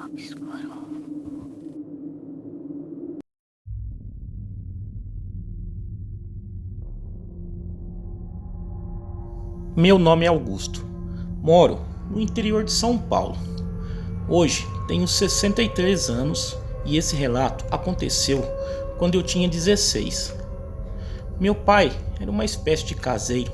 obscuro. Meu nome é Augusto. Moro no interior de São Paulo. Hoje tenho 63 anos e esse relato aconteceu quando eu tinha 16. Meu pai era uma espécie de caseiro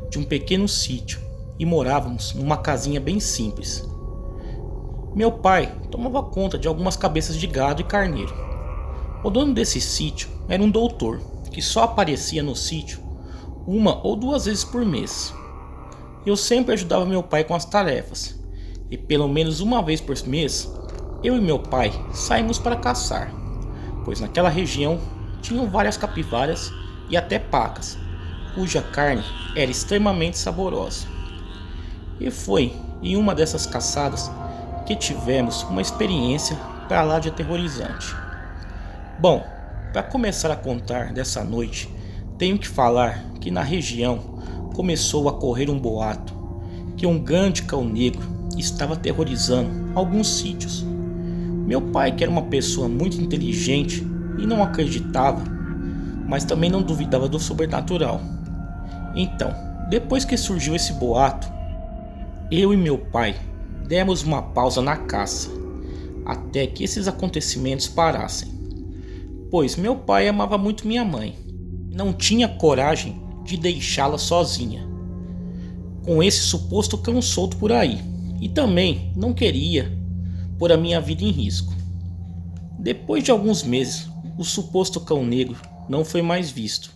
de um pequeno sítio e morávamos numa casinha bem simples. Meu pai tomava conta de algumas cabeças de gado e carneiro. O dono desse sítio era um doutor que só aparecia no sítio uma ou duas vezes por mês. Eu sempre ajudava meu pai com as tarefas, e pelo menos uma vez por mês, eu e meu pai saímos para caçar, pois naquela região tinham várias capivaras e até pacas, cuja carne era extremamente saborosa. E foi em uma dessas caçadas que tivemos uma experiência para lá de aterrorizante. Bom, para começar a contar dessa noite, tenho que falar que na região começou a correr um boato que um grande cão negro estava aterrorizando alguns sítios. Meu pai, que era uma pessoa muito inteligente e não acreditava, mas também não duvidava do sobrenatural. Então, depois que surgiu esse boato, eu e meu pai demos uma pausa na caça, até que esses acontecimentos parassem. Pois meu pai amava muito minha mãe, não tinha coragem de deixá-la sozinha com esse suposto cão solto por aí, e também não queria pôr a minha vida em risco. Depois de alguns meses, o suposto cão negro não foi mais visto,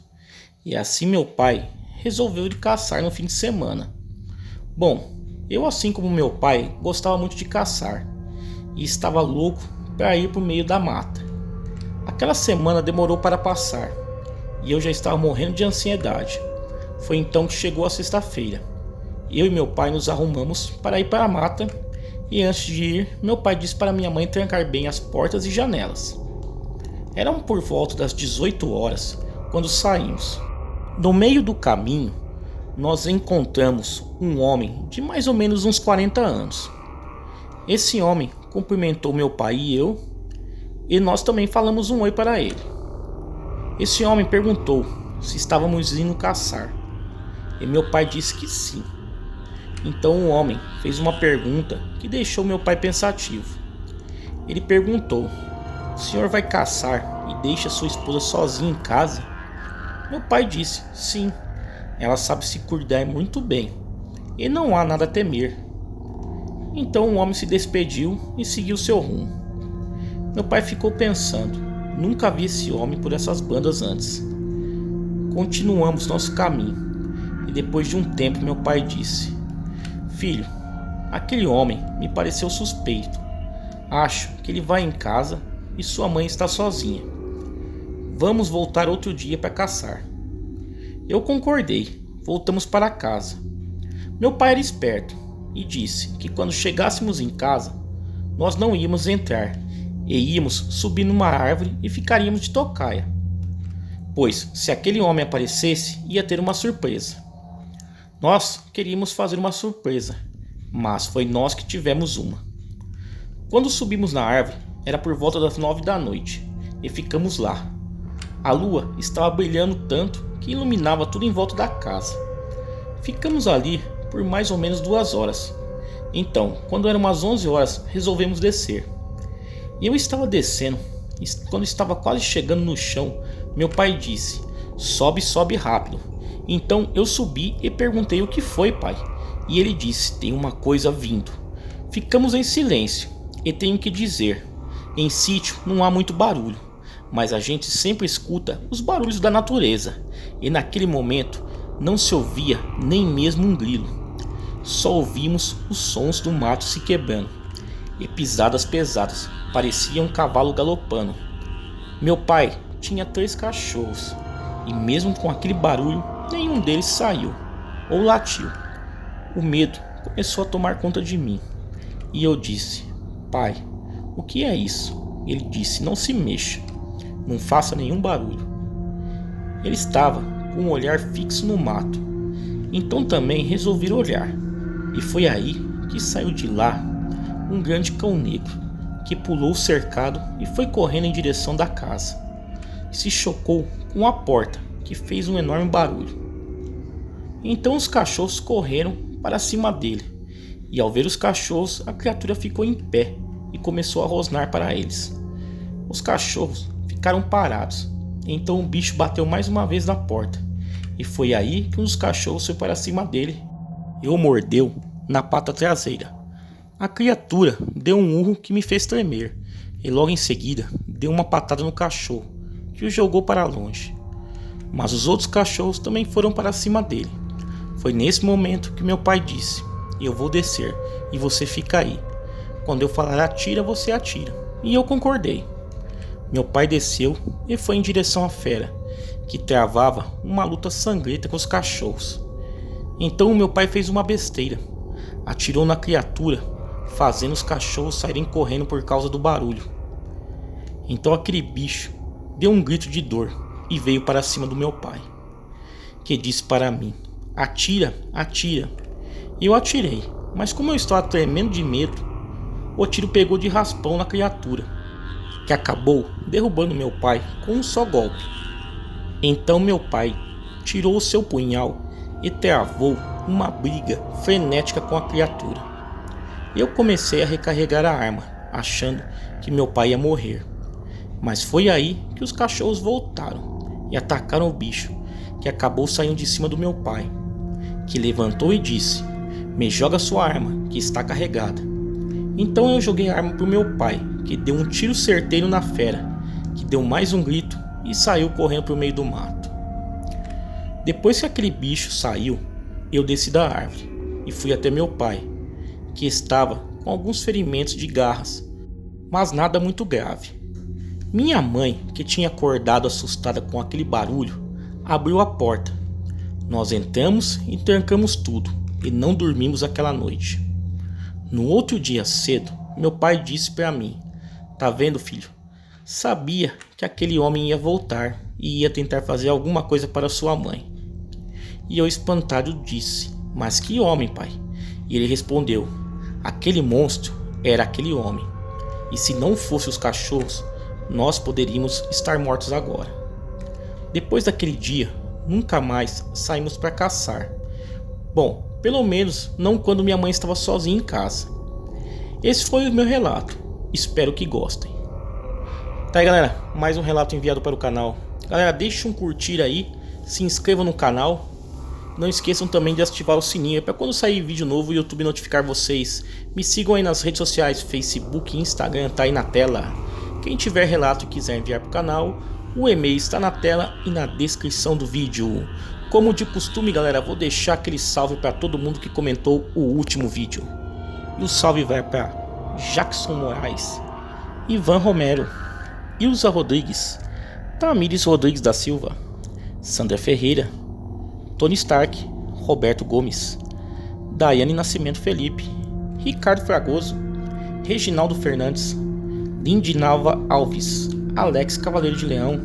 e assim meu pai resolveu ir caçar no fim de semana. Bom, eu, assim como meu pai, gostava muito de caçar e estava louco para ir para o meio da mata. Aquela semana demorou para passar e eu já estava morrendo de ansiedade. Foi então que chegou a sexta-feira. Eu e meu pai nos arrumamos para ir para a mata e antes de ir, meu pai disse para minha mãe trancar bem as portas e janelas. Eram por volta das 18 horas quando saímos. No meio do caminho, nós encontramos um homem de mais ou menos uns 40 anos. Esse homem cumprimentou meu pai e eu, e nós também falamos um oi para ele. Esse homem perguntou se estávamos indo caçar, e meu pai disse que sim. Então o homem fez uma pergunta que deixou meu pai pensativo. Ele perguntou: "O senhor vai caçar e deixa sua esposa sozinha em casa?" Meu pai disse: "Sim, ela sabe se cuidar muito bem, e não há nada a temer." Então o homem se despediu e seguiu seu rumo. Meu pai ficou pensando: nunca vi esse homem por essas bandas antes. Continuamos nosso caminho, e depois de um tempo meu pai disse: "Filho, aquele homem me pareceu suspeito. Acho que ele vai em casa e sua mãe está sozinha. Vamos voltar outro dia para caçar." Eu concordei. Voltamos para casa. Meu pai era esperto e disse que quando chegássemos em casa, nós não íamos entrar e íamos subir numa árvore e ficaríamos de tocaia, pois se aquele homem aparecesse, ia ter uma surpresa. Nós queríamos fazer uma surpresa, mas foi nós que tivemos uma. Quando subimos na árvore, era por volta das 9 da noite e ficamos lá. A lua estava brilhando tanto que iluminava tudo em volta da casa. Ficamos ali por mais ou menos 2 horas. Então, quando eram umas 11 horas, resolvemos descer. E eu estava descendo, e quando estava quase chegando no chão, meu pai disse: "Sobe, sobe rápido." Então eu subi e perguntei: "O que foi, pai?" E ele disse: "Tem uma coisa vindo." Ficamos em silêncio, e tenho que dizer, em sítio não há muito barulho, mas a gente sempre escuta os barulhos da natureza, e naquele momento não se ouvia nem mesmo um grilo. Só ouvimos os sons do mato se quebrando, e pisadas pesadas, parecia um cavalo galopando. Meu pai tinha 3 cachorros, e mesmo com aquele barulho, nenhum deles saiu ou latiu. O medo começou a tomar conta de mim, e eu disse: "Pai, o que é isso?" Ele disse: "Não se mexa, não faça nenhum barulho." Ele estava com um olhar fixo no mato, então também resolvi olhar, e foi aí que saiu de lá um grande cão negro, que pulou o cercado e foi correndo em direção da casa. Se chocou com a porta, que fez um enorme barulho. Então os cachorros correram para cima dele, e ao ver os cachorros, a criatura ficou em pé e começou a rosnar para eles. Os cachorros ficaram parados, então o bicho bateu mais uma vez na porta, e foi aí que um dos cachorros foi para cima dele e o mordeu na pata traseira. A criatura deu um urro que me fez tremer, e logo em seguida deu uma patada no cachorro, que o jogou para longe. Mas os outros cachorros também foram para cima dele. Foi nesse momento que meu pai disse: "Eu vou descer e você fica aí. Quando eu falar atira, você atira." E eu concordei. Meu pai desceu e foi em direção à fera, que travava uma luta sangrenta com os cachorros. Então meu pai fez uma besteira. Atirou na criatura, fazendo os cachorros saírem correndo por causa do barulho. Então aquele bicho deu um grito de dor e veio para cima do meu pai, que disse para mim: "Atira, atira." E eu atirei, mas como eu estava tremendo de medo, o tiro pegou de raspão na criatura, que acabou derrubando meu pai com um só golpe. Então meu pai tirou o seu punhal e travou uma briga frenética com a criatura. Eu comecei a recarregar a arma, achando que meu pai ia morrer. Mas foi aí que os cachorros voltaram e atacaram o bicho, que acabou saindo de cima do meu pai, que levantou e disse: "Me joga sua arma, que está carregada." Então eu joguei a arma para o meu pai, que deu um tiro certeiro na fera, que deu mais um grito e saiu correndo para o meio do mato. Depois que aquele bicho saiu, eu desci da árvore e fui até meu pai, que estava com alguns ferimentos de garras, mas nada muito grave. Minha mãe, que tinha acordado assustada com aquele barulho, abriu a porta. Nós entramos e trancamos tudo e não dormimos aquela noite. No outro dia cedo, meu pai disse para mim: "Tá vendo, filho? Sabia que aquele homem ia voltar e ia tentar fazer alguma coisa para sua mãe." E eu espantado disse: "Mas que homem, pai?" E ele respondeu: "Aquele monstro era aquele homem. E se não fosse os cachorros, nós poderíamos estar mortos agora." Depois daquele dia, nunca mais saímos para caçar. Bom, pelo menos não quando minha mãe estava sozinha em casa. Esse foi o meu relato. Espero que gostem. Tá aí, galera, mais um relato enviado para o canal. Galera, deixe um curtir aí, se inscreva no canal. Não esqueçam também de ativar o sininho para quando sair vídeo novo o YouTube notificar vocês. Me sigam aí nas redes sociais, Facebook e Instagram, tá aí na tela. Quem tiver relato e quiser enviar para o canal, o e-mail está na tela e na descrição do vídeo. Como de costume, galera, vou deixar aquele salve para todo mundo que comentou o último vídeo. E o salve vai para Jackson Moraes, Ivan Romero, Ilza Rodrigues, Tamires Rodrigues da Silva, Sandra Ferreira, Tony Stark, Roberto Gomes, Daiane Nascimento Felipe, Ricardo Fragoso, Reginaldo Fernandes, Lindinalva Alves, Alex Cavaleiro de Leão,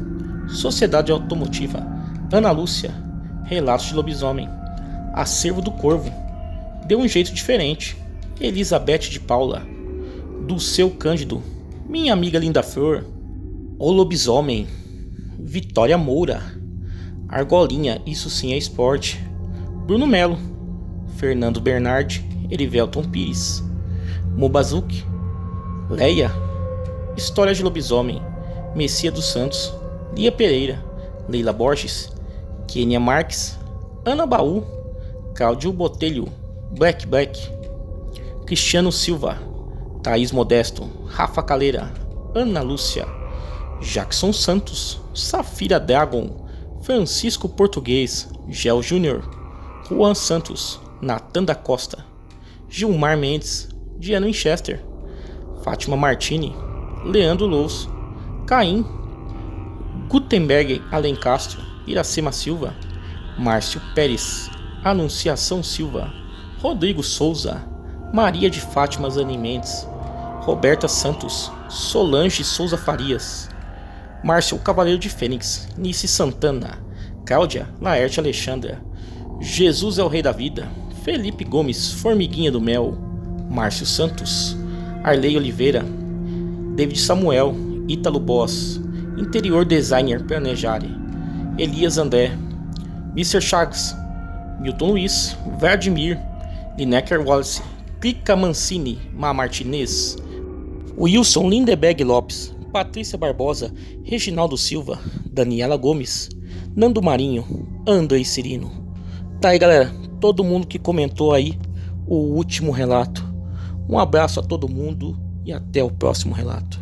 Sociedade Automotiva, Ana Lúcia, Relatos de Lobisomem, Acervo do Corvo, Deu um Jeito Diferente, Elizabeth de Paula, Do Seu Cândido, Minha Amiga Linda Flor, O Lobisomem, Vitória Moura, Argolinha, Isso Sim é Esporte, Bruno Melo, Fernando Bernardi, Erivelton Pires, Mobazuki, Leia, História de Lobisomem, Messia dos Santos, Lia Pereira, Leila Borges, Kênia Marques, Ana Baú, Cláudio Botelho, Black, Cristiano Silva, Thaís Modesto, Rafa Caleira, Ana Lúcia, Jackson Santos, Safira Dragon, Francisco Português, Gel Júnior, Juan Santos, Natan da Costa, Gilmar Mendes, Diana Winchester, Fátima Martini, Leandro Lous, Caim, Gutenberg Alencastro, Iracema Silva, Márcio Pérez, Anunciação Silva, Rodrigo Souza, Maria de Fátima Zani Mendes, Roberta Santos, Solange Souza Farias, Márcio Cavaleiro de Fênix, Nice Santana, Cláudia Laerte Alexandra, Jesus é o Rei da Vida, Felipe Gomes, Formiguinha do Mel, Márcio Santos, Arley Oliveira, David Samuel, Ítalo Boss, Interior Designer Planejare, Elias André, Mr. Chagas, Milton Luiz, Vladimir, Lineker Wallace, Kika Mancini, Ma Martinez, Wilson Lindeberg Lopes, Patrícia Barbosa, Reginaldo Silva, Daniela Gomes, Nando Marinho, Andrei Cirino. Tá aí, galera, todo mundo que comentou aí o último relato. Um abraço a todo mundo e até o próximo relato.